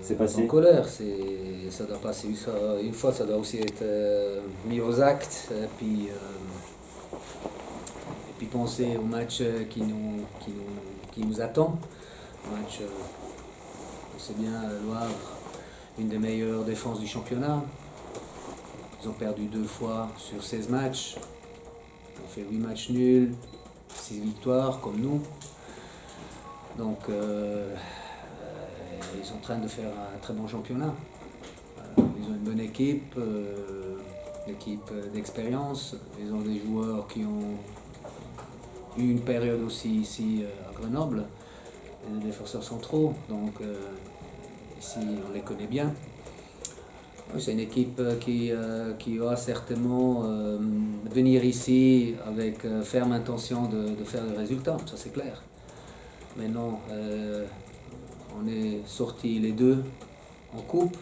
s'est en passé? colère. Ça doit passer une fois, ça doit aussi être mis aux actes. Et puis penser au match qui nous attend. Un match, on sait bien, Le Havre, une des meilleures défenses du championnat. Ils ont perdu 2 fois sur 16 matchs. Ils ont fait 8 matchs nuls, 6 victoires comme nous. Donc ils sont en train de faire un très bon championnat. Ils ont une bonne équipe, l'équipe d'expérience. Ils ont des joueurs qui ont eu une période aussi ici à Grenoble, des défenseurs centraux. Donc ici on les connaît bien. C'est une équipe qui va certainement venir ici avec ferme intention de faire des résultats, ça c'est clair. Maintenant, on est sortis les deux en coupe.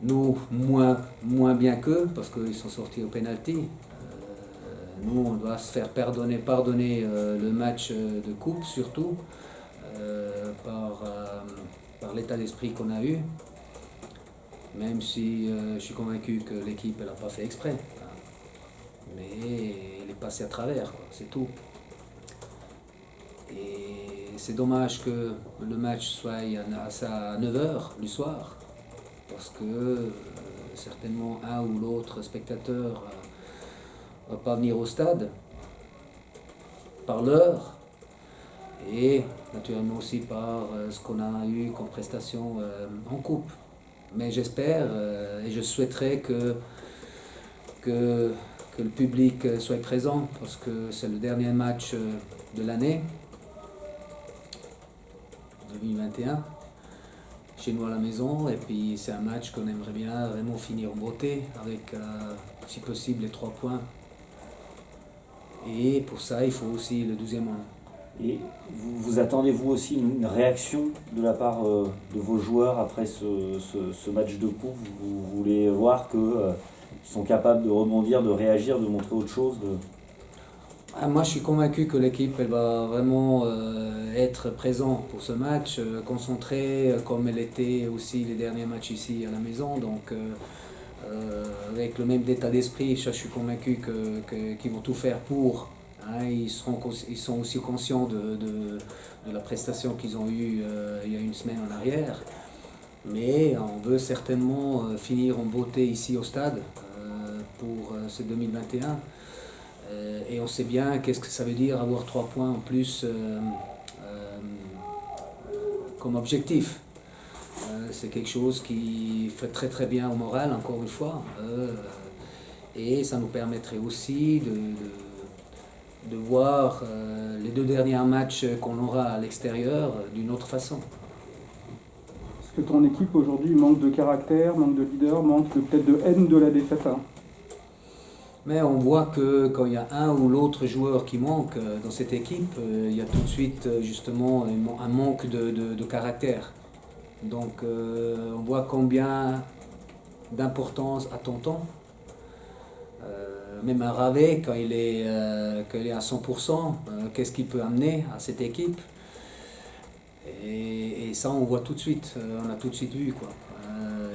Nous, moins bien qu'eux, parce qu'ils sont sortis au penalty. Nous, on doit se faire pardonner le match de coupe, surtout, par l'état d'esprit qu'on a eu. Même si je suis convaincu que l'équipe n'a pas fait exprès. Mais elle est passée à travers, quoi, c'est tout. Et c'est dommage que le match soit à 9h du soir, parce que certainement un ou l'autre spectateur ne va pas venir au stade par l'heure, et naturellement aussi par ce qu'on a eu comme prestation en coupe. Mais j'espère et je souhaiterais que le public soit présent, parce que c'est le dernier match de l'année 2021 chez nous à la maison, et puis c'est un match qu'on aimerait bien vraiment finir en beauté avec si possible les 3 points. Et pour ça il faut aussi le 12e rang. Et vous attendez vous aussi une réaction de la part de vos joueurs après ce match de coupe? Vous voulez voir qu'ils sont capables de rebondir, de réagir, de montrer autre chose Moi je suis convaincu que l'équipe elle va vraiment être présente pour ce match, concentrée comme elle était aussi les derniers matchs ici à la maison. Donc avec le même état d'esprit, je suis convaincu qu'ils vont tout faire pour. Ils sont aussi conscients de la prestation qu'ils ont eue il y a une semaine en arrière. Mais on veut certainement finir en beauté ici au stade pour ce 2021. Et on sait bien qu'est-ce que ça veut dire avoir 3 points en plus comme objectif. C'est quelque chose qui fait très très bien au moral, encore une fois. Et ça nous permettrait aussi de voir les 2 derniers matchs qu'on aura à l'extérieur d'une autre façon. Est-ce que ton équipe aujourd'hui manque de caractère, manque de leader, manque peut-être de haine de la défaite? Mais on voit que quand il y a un ou l'autre joueur qui manque dans cette équipe, il y a tout de suite justement un manque de caractère. Donc on voit combien d'importance a Tonton. Même un Ravet, quand il est à 100%, qu'est-ce qu'il peut amener à cette équipe? Et ça on voit tout de suite, on a tout de suite vu, quoi.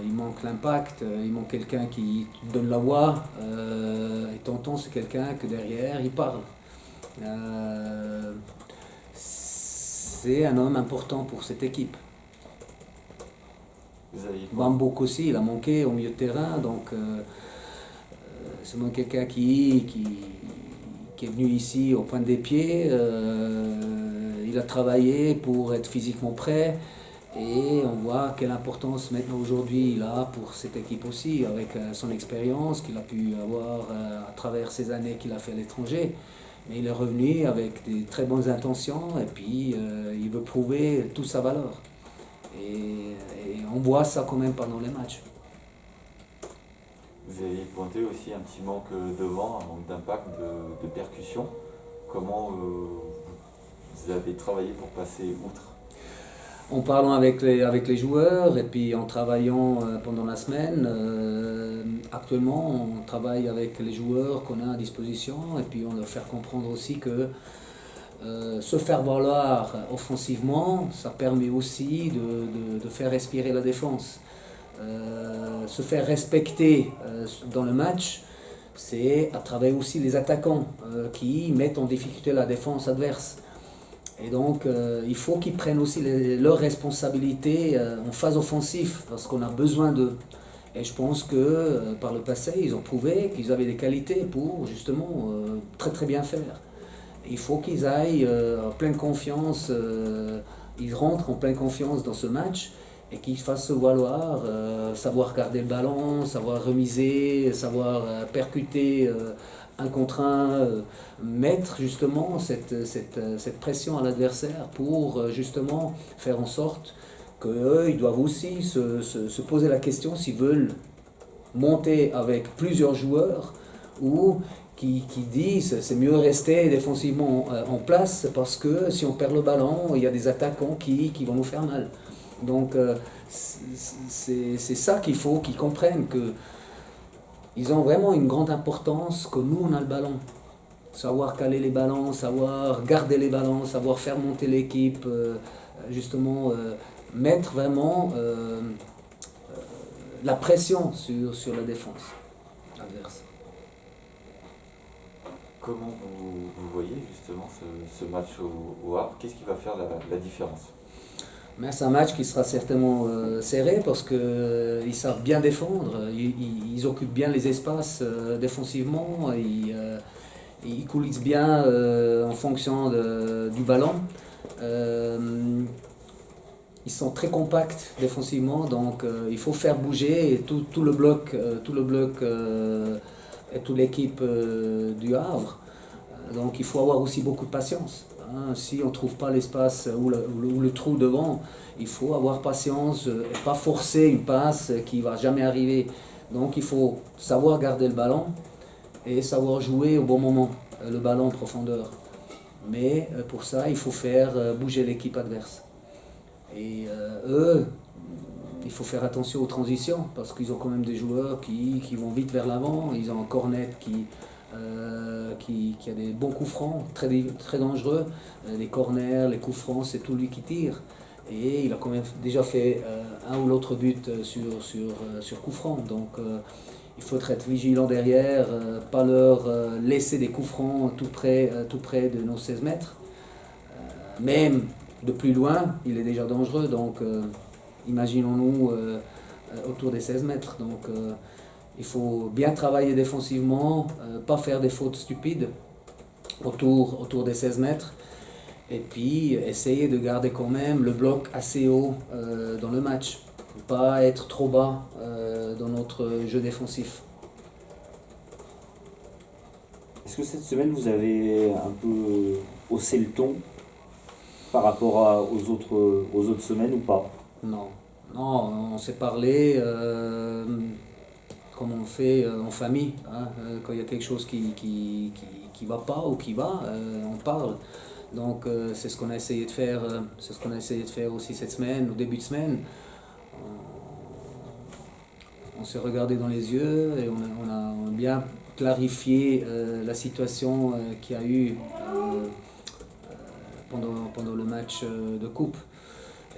Il manque l'impact, il manque quelqu'un qui donne la voix, et Tonton c'est quelqu'un que derrière il parle. C'est un homme important pour cette équipe. Bambouk aussi, il a manqué au milieu de terrain, donc c'est moi quelqu'un qui est venu ici au point des pieds, il a travaillé pour être physiquement prêt, et on voit quelle importance maintenant aujourd'hui il a pour cette équipe aussi, avec son expérience qu'il a pu avoir à travers ces années qu'il a fait à l'étranger. Mais il est revenu avec des très bonnes intentions, et puis il veut prouver toute sa valeur. Et on voit ça quand même pendant les matchs. Vous avez pointé aussi un petit manque devant, un manque d'impact, de percussion. Comment vous avez travaillé pour passer outre? En parlant avec les joueurs, et puis en travaillant pendant la semaine. Actuellement, on travaille avec les joueurs qu'on a à disposition, et puis on leur fait comprendre aussi que se faire valoir offensivement, ça permet aussi de faire respirer la défense. Se faire respecter dans le match, c'est à travers aussi les attaquants qui mettent en difficulté la défense adverse. Et donc, il faut qu'ils prennent aussi leurs responsabilités en phase offensive, parce qu'on a besoin d'eux. Et je pense que par le passé, ils ont prouvé qu'ils avaient des qualités pour justement très très bien faire. Il faut qu'ils aillent en pleine confiance, ils rentrent en pleine confiance dans ce match et qu'ils fassent se valoir, savoir garder le ballon, savoir remiser, savoir percuter un contre un, mettre justement cette pression à l'adversaire pour justement faire en sorte qu'eux, ils doivent aussi se poser la question s'ils veulent monter avec plusieurs joueurs ou qui disent c'est mieux rester défensivement en place parce que si on perd le ballon, il y a des attaquants qui vont nous faire mal. Donc c'est ça qu'il faut qu'ils comprennent, qu'ils ont vraiment une grande importance, que nous on a le ballon. Savoir caler les ballons, savoir garder les ballons, savoir faire monter l'équipe, justement mettre vraiment la pression sur la défense adverse. Comment vous voyez justement ce match au Havre? Qu'est-ce qui va faire la différence? Mais c'est un match qui sera certainement serré parce qu'ils savent bien défendre, ils occupent bien les espaces défensivement, ils coulissent bien en fonction du ballon. Ils sont très compacts défensivement, donc il faut faire bouger et tout le bloc et toute l'équipe du Havre. Donc il faut avoir aussi beaucoup de patience. Si on ne trouve pas l'espace ou le trou devant, il faut avoir patience et pas forcer une passe qui ne va jamais arriver. Donc il faut savoir garder le ballon et savoir jouer au bon moment, le ballon en profondeur. Mais pour ça, il faut faire bouger l'équipe adverse. Et eux, il faut faire attention aux transitions parce qu'ils ont quand même des joueurs qui vont vite vers l'avant. Ils ont un Cornet qui a des bons coups francs, très, très dangereux. Les corners, les coups francs, c'est tout lui qui tire. Et il a quand même déjà fait un ou l'autre but sur coups francs. Donc il faut être vigilant derrière, pas leur laisser des coups francs tout près de nos 16 mètres. Même de plus loin, il est déjà dangereux. Donc imaginons-nous autour des 16 mètres. Donc il faut bien travailler défensivement, pas faire des fautes stupides autour des 16 mètres. Et puis essayer de garder quand même le bloc assez haut dans le match. Pas être trop bas dans notre jeu défensif. Est-ce que cette semaine vous avez un peu haussé le ton par rapport aux autres semaines ou pas? Non, on s'est parlé comme on fait en famille. Quand il y a quelque chose qui va pas ou qui va, on parle. Donc c'est ce qu'on a essayé de faire. C'est ce qu'on a essayé de faire aussi cette semaine, au début de semaine. On s'est regardé dans les yeux et on a bien clarifié la situation qu'il y a eu pendant le match de coupe.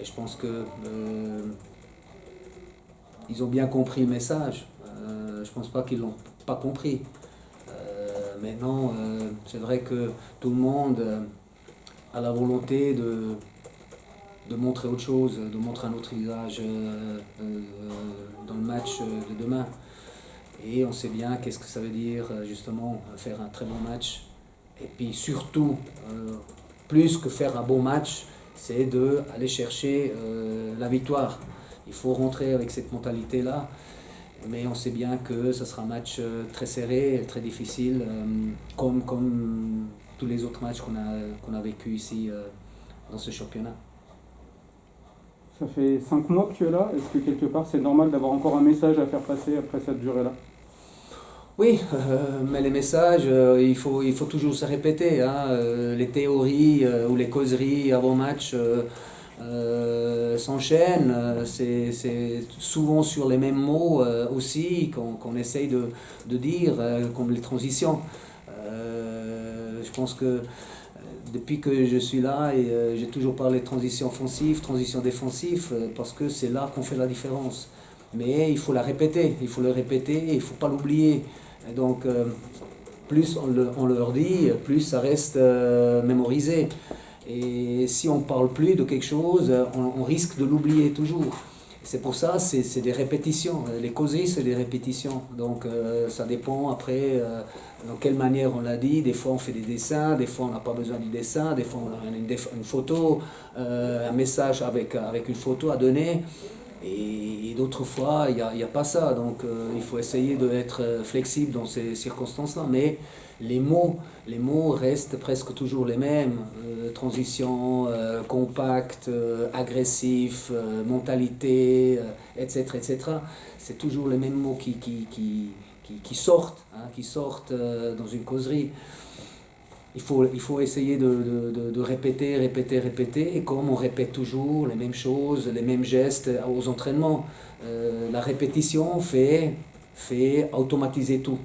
Et je pense que ils ont bien compris le message. Je pense pas qu'ils l'ont pas compris. Maintenant, c'est vrai que tout le monde a la volonté de montrer autre chose, de montrer un autre visage dans le match de demain. Et on sait bien qu'est-ce que ça veut dire justement faire un très bon match. Et puis surtout, plus que faire un bon match, c'est d'aller chercher la victoire. Il faut rentrer avec cette mentalité-là. Mais on sait bien que ce sera un match très serré, très difficile, comme tous les autres matchs qu'on a vécu ici dans ce championnat. Ça fait 5 mois que tu es là. Est-ce que quelque part c'est normal d'avoir encore un message à faire passer après cette durée-là? Oui, mais les messages, il faut toujours se répéter. Les théories ou les causeries avant match s'enchaînent. C'est souvent sur les mêmes mots aussi qu'on essaye de dire, comme les transitions. Je pense que depuis que je suis là, et j'ai toujours parlé de transition offensive, transition défensive, parce que c'est là qu'on fait la différence. Mais il faut la répéter, il faut le répéter, il ne faut pas l'oublier. Et donc, plus on leur dit, plus ça reste mémorisé. Et si on ne parle plus de quelque chose, on risque de l'oublier toujours. C'est pour ça, c'est des répétitions. Les causeries, c'est des répétitions. Donc, ça dépend après dans quelle manière on l'a dit. Des fois, on fait des dessins, des fois, on n'a pas besoin du dessin, des fois, on a une photo, un message avec une photo à donner. Et d'autres fois, il n'y a pas ça. Donc, il faut essayer d'être flexible dans ces circonstances-là. Mais les mots restent presque toujours les mêmes. Transition, compact, agressif, mentalité, etc., etc. C'est toujours les mêmes mots qui sortent, qui sortent dans une causerie. Il faut essayer de répéter, et comme on répète toujours les mêmes choses, les mêmes gestes aux entraînements, la répétition fait automatiser tout.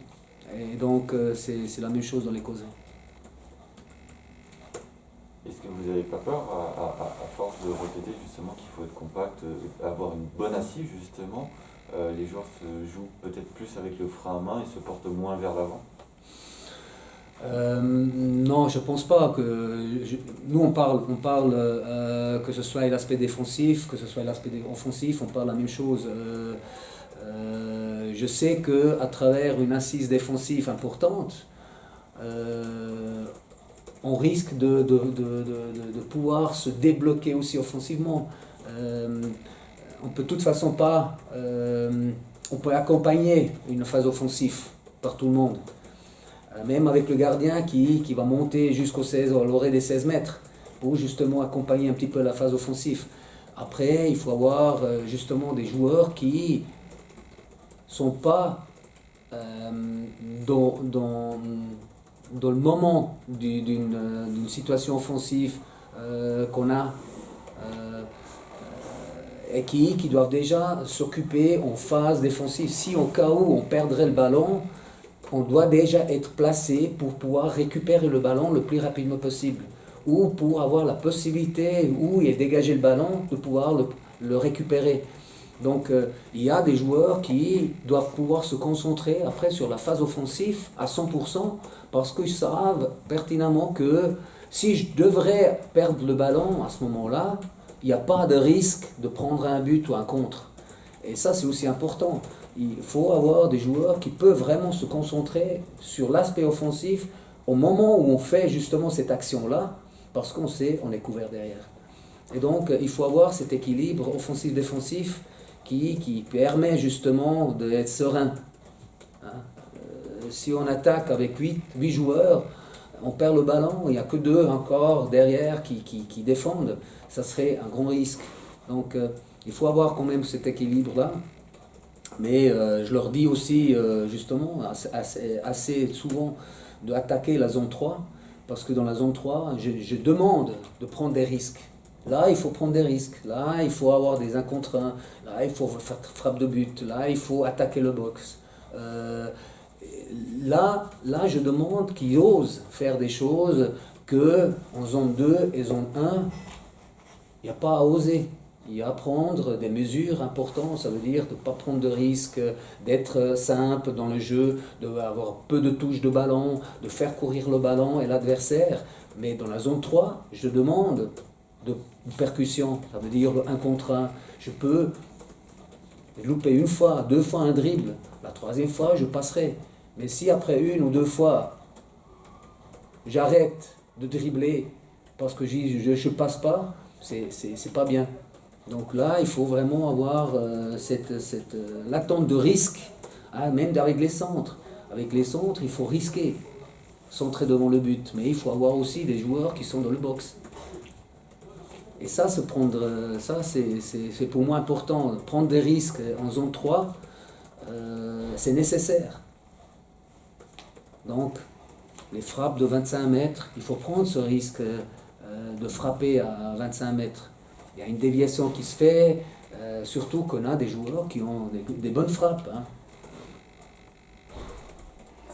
Et donc c'est la même chose dans les causeries. Est-ce que vous n'avez pas peur, à force de répéter justement qu'il faut être compact, avoir une bonne assise justement, les joueurs se jouent peut-être plus avec le frein à main et se portent moins vers l'avant? Non, je pense pas que nous on parle que ce soit l'aspect défensif, que ce soit l'aspect offensif, on parle la même chose. Je sais que à travers une assise défensive importante, on risque de pouvoir se débloquer aussi offensivement. On peut de toute façon pas, on peut accompagner une phase offensive par tout le monde. Même avec le gardien qui va monter jusqu'au 16, à l'orée des 16 mètres, pour justement accompagner un petit peu la phase offensive. Après, il faut avoir justement des joueurs qui sont pas dans le moment d'une situation offensive qu'on a, et qui doivent déjà s'occuper en phase défensive. Si au cas où on perdrait le ballon, on doit déjà être placé pour pouvoir récupérer le ballon le plus rapidement possible, ou pour avoir la possibilité, où il est dégagé le ballon, de pouvoir le récupérer. Donc il y a des joueurs qui doivent pouvoir se concentrer après sur la phase offensive à 100%, parce qu'ils savent pertinemment que si je devrais perdre le ballon à ce moment-là, il n'y a pas de risque de prendre un but ou un contre. Et ça, c'est aussi important. Il faut avoir des joueurs qui peuvent vraiment se concentrer sur l'aspect offensif au moment où on fait justement cette action-là, parce qu'on sait on est couvert derrière. Et donc, il faut avoir cet équilibre offensif-défensif qui permet justement d'être serein. Si on attaque avec 8 joueurs, on perd le ballon, il n'y a que 2 encore derrière qui défendent, ça serait un grand risque. Donc, il faut avoir quand même cet équilibre-là. Mais je leur dis aussi justement assez souvent d'attaquer la zone 3, parce que dans la zone 3, je demande de prendre des risques. Là, il faut prendre des risques. Là, il faut avoir des 1 contre 1. Là, il faut faire frappe de but. Là, il faut attaquer le box. Là, je demande qu'ils osent faire des choses qu'en zone 2 et zone 1, il n'y a pas à oser. Il y a à prendre des mesures importantes, ça veut dire de ne pas prendre de risques, d'être simple dans le jeu, d'avoir peu de touches de ballon, de faire courir le ballon et l'adversaire. Mais dans la zone 3, je demande de percussion, ça veut dire le 1 contre 1. Je peux louper 1 fois, 2 fois un dribble, la 3e fois je passerai. Mais si après 1 ou 2 fois, j'arrête de dribbler parce que je ne passe pas, c'est pas bien. Donc là, il faut vraiment avoir l'attente de risque, même avec les centres. Avec les centres, il faut risquer, centrer devant le but. Mais il faut avoir aussi des joueurs qui sont dans le box. Et ça, c'est pour moi important. Prendre des risques en zone 3, c'est nécessaire. Donc, les frappes de 25 mètres, il faut prendre ce risque de frapper à 25 mètres. Il y a une déviation qui se fait, surtout qu'on a des joueurs qui ont des bonnes frappes.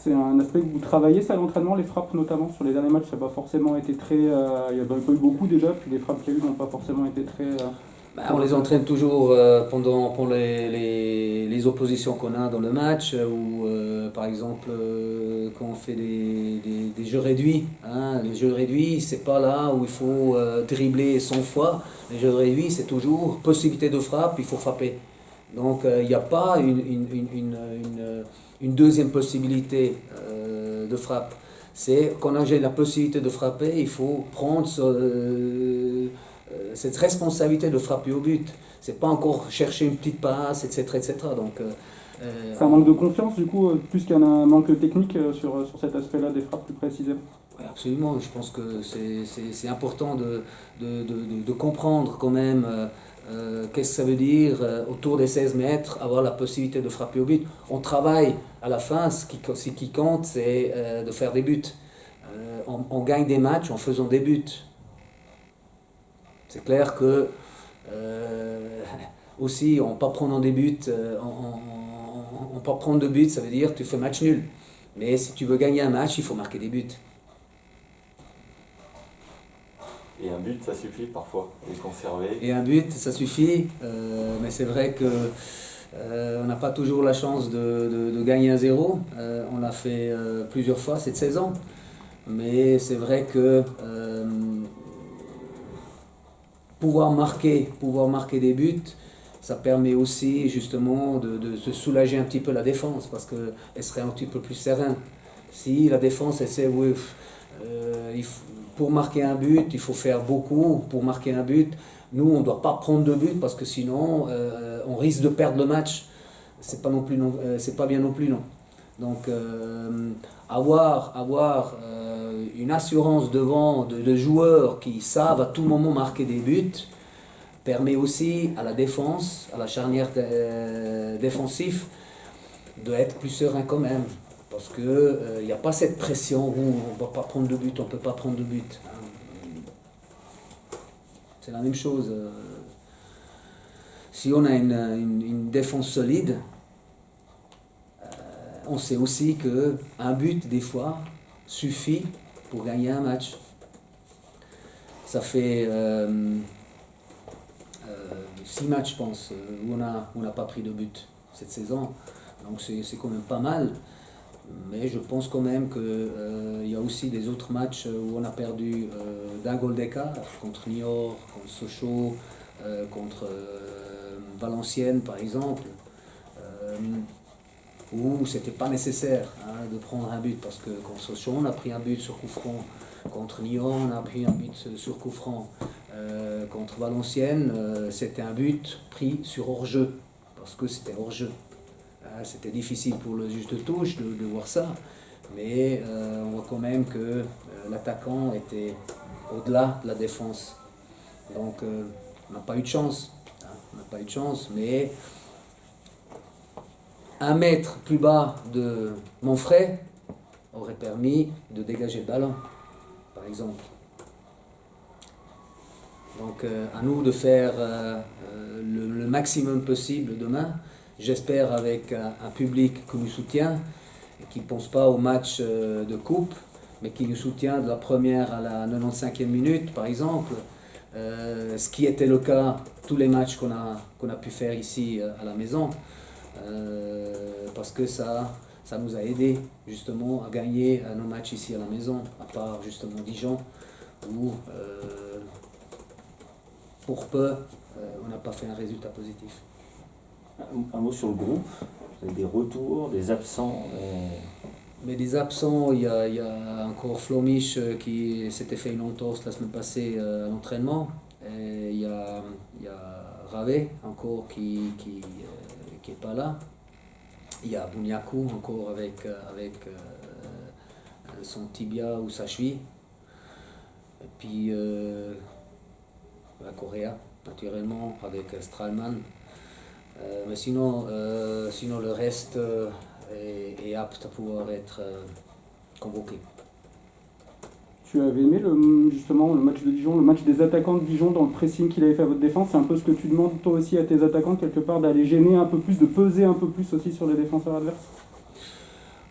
C'est un aspect que vous travaillez, ça, à l'entraînement, les frappes notamment. Sur les derniers matchs, ça n'a pas forcément été très... il n'y a pas eu beaucoup déjà, puis les frappes qu'il y a eu n'ont pas forcément été très... On les entraîne toujours pendant les oppositions qu'on a dans le match, ou par exemple quand on fait des jeux réduits. Hein. Les jeux réduits, c'est pas là où il faut dribbler 100 fois. Les jeux réduits, c'est toujours possibilité de frappe, il faut frapper. Donc il n'y a pas une deuxième possibilité de frappe. C'est quand j'ai la possibilité de frapper, il faut prendre cette responsabilité de frapper au but. C'est pas encore chercher une petite passe, etc. etc. Donc, c'est un manque de confiance, du coup, plus qu'un manque technique sur cet aspect-là des frappes plus précisément. Oui, absolument. Je pense que c'est important de comprendre quand même qu'est-ce que ça veut dire autour des 16 mètres, avoir la possibilité de frapper au but. On travaille à la fin, ce qui compte, c'est de faire des buts. On gagne des matchs en faisant des buts. C'est clair que aussi, en pas prenant des buts, en pas prendre de buts, ça veut dire que tu fais match nul. Mais si tu veux gagner un match, il faut marquer des buts. Et un but, ça suffit parfois, et conserver. Et un but, ça suffit, mais c'est vrai que on n'a pas toujours la chance de gagner un 0. On l'a fait plusieurs fois cette saison. Mais c'est vrai que pouvoir marquer des buts, ça permet aussi justement de se soulager un petit peu la défense, parce qu'elle serait un petit peu plus sereine. Si la défense, elle sait, oui, pour marquer un but, il faut faire beaucoup pour marquer un but. Nous, on ne doit pas prendre de but, parce que sinon, on risque de perdre le match. C'est pas bien non plus, non. Donc, avoir une assurance devant de joueurs qui savent à tout moment marquer des buts permet aussi à la défense, à la charnière défensive, d'être plus serein quand même. Parce qu'il n'y a pas cette pression où on ne va pas prendre de but, on ne peut pas prendre de but. C'est la même chose. Si on a une défense solide, on sait aussi qu'un but, des fois, suffit pour gagner un match. Ça fait 6 matchs, je pense, où on n'a pas pris de but cette saison. Donc c'est quand même pas mal. Mais je pense quand même qu'il y a aussi des autres matchs où on a perdu d'un goal d'écart, contre Niort, contre Sochaux, contre Valenciennes par exemple, où c'était pas nécessaire de prendre un but, parce que contre Sochaux on a pris un but sur coup franc, contre Niort on a pris un but sur coup franc, contre Valenciennes c'était un but pris sur hors-jeu, parce que c'était hors-jeu. C'était difficile pour le juge de touche de voir ça, mais on voit quand même que l'attaquant était au-delà de la défense. Donc on n'a pas eu de chance. On n'a pas eu de chance, mais 1 mètre plus bas de Monfray aurait permis de dégager le ballon, par exemple. Donc à nous de faire le maximum possible demain. J'espère avec un public qui nous soutient, et qui ne pense pas au match de coupe, mais qui nous soutient de la première à la 95e minute, par exemple. Ce qui était le cas tous les matchs qu'on a pu faire ici à la maison, parce que ça nous a aidé justement à gagner nos matchs ici à la maison, à part justement Dijon, où pour peu on n'a pas fait un résultat positif. Un mot sur le groupe, vous avez des retours, des absents Mais des absents, il y a encore Flomich qui s'était fait une entorse la semaine passée à l'entraînement. Et il y a Ravé encore qui est pas là. Il y a Bouniakou encore avec son tibia ou sa cheville. Et puis la Correa, naturellement, avec Stralman. Mais sinon le reste est apte à pouvoir être convoqué. Tu avais aimé justement le match de Dijon, le match des attaquants de Dijon dans le pressing qu'il avait fait à votre défense. C'est un peu ce que tu demandes toi aussi à tes attaquants, quelque part, d'aller gêner un peu plus, de peser un peu plus aussi sur les défenseurs adverses?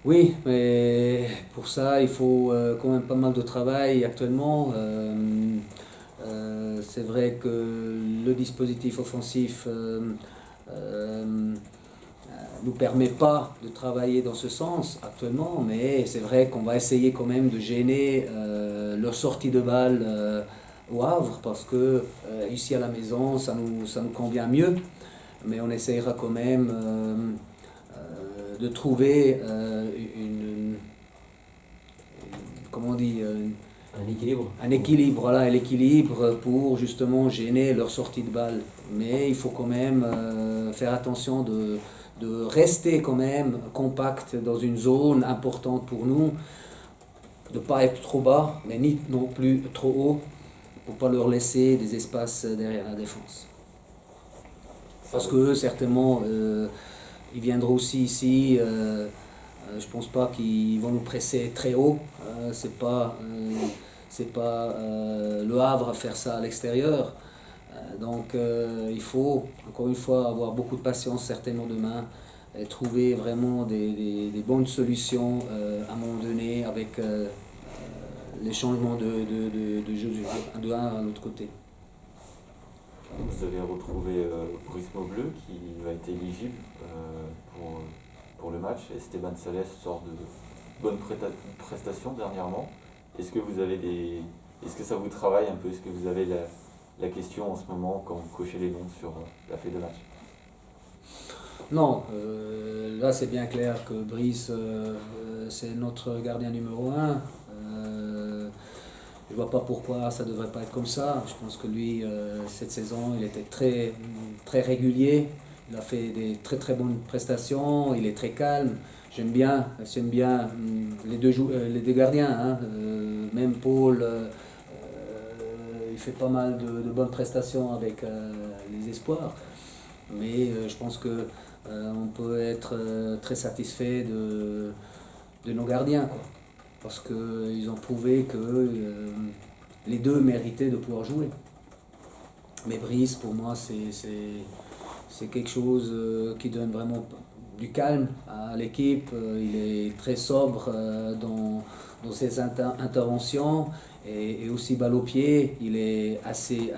Oui, mais pour ça, il faut quand même pas mal de travail actuellement. C'est vrai que le dispositif offensif nous permet pas de travailler dans ce sens actuellement, mais c'est vrai qu'on va essayer quand même de gêner leur sortie de balle au Havre, parce que ici à la maison, ça nous convient mieux, mais on essayera quand même de trouver comment on dit, Un équilibre. un équilibre, voilà, l'équilibre pour justement gêner leur sortie de balle. Mais il faut quand même faire attention de rester quand même compact dans une zone importante pour nous, de ne pas être trop bas, mais ni non plus trop haut, pour ne pas leur laisser des espaces derrière la défense. Parce que certainement, ils viendront aussi ici. Je pense pas qu'ils vont nous presser très haut. C'est pas le Havre à faire ça à l'extérieur. Donc il faut encore une fois avoir beaucoup de patience certainement demain et trouver vraiment des bonnes solutions à un moment donné avec les changements de jeu de un à l'autre côté. Vous avez retrouvé Brice Maubleu qui va être éligible pour le match. Esteban Sales sort de bonnes prestations dernièrement. Est-ce que est-ce que ça vous travaille un peu? Est-ce que vous avez la question en ce moment quand vous cochez les noms sur la feuille de match? Non, là c'est bien clair que Brice c'est notre gardien numéro 1. Je vois pas pourquoi ça devrait pas être comme ça. Je pense que lui, cette saison, il était très régulier. Il a fait des très bonnes prestations. Il est très calme. J'aime bien les deux gardiens. Hein. Même Paul, il fait pas mal de bonnes prestations avec les espoirs. Mais je pense que on peut être très satisfait de nos gardiens, quoi. Parce qu'ils ont prouvé que les deux méritaient de pouvoir jouer. Mais Brice, pour moi, c'est quelque chose qui donne vraiment du calme à l'équipe. Il est très sobre dans ses interventions et aussi balle au pied. Il est assez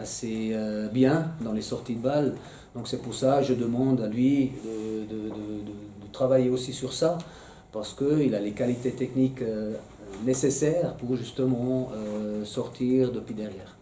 bien dans les sorties de balle. Donc c'est pour ça que je demande à lui de travailler aussi sur ça, parce qu'il a les qualités techniques nécessaires pour justement sortir depuis derrière.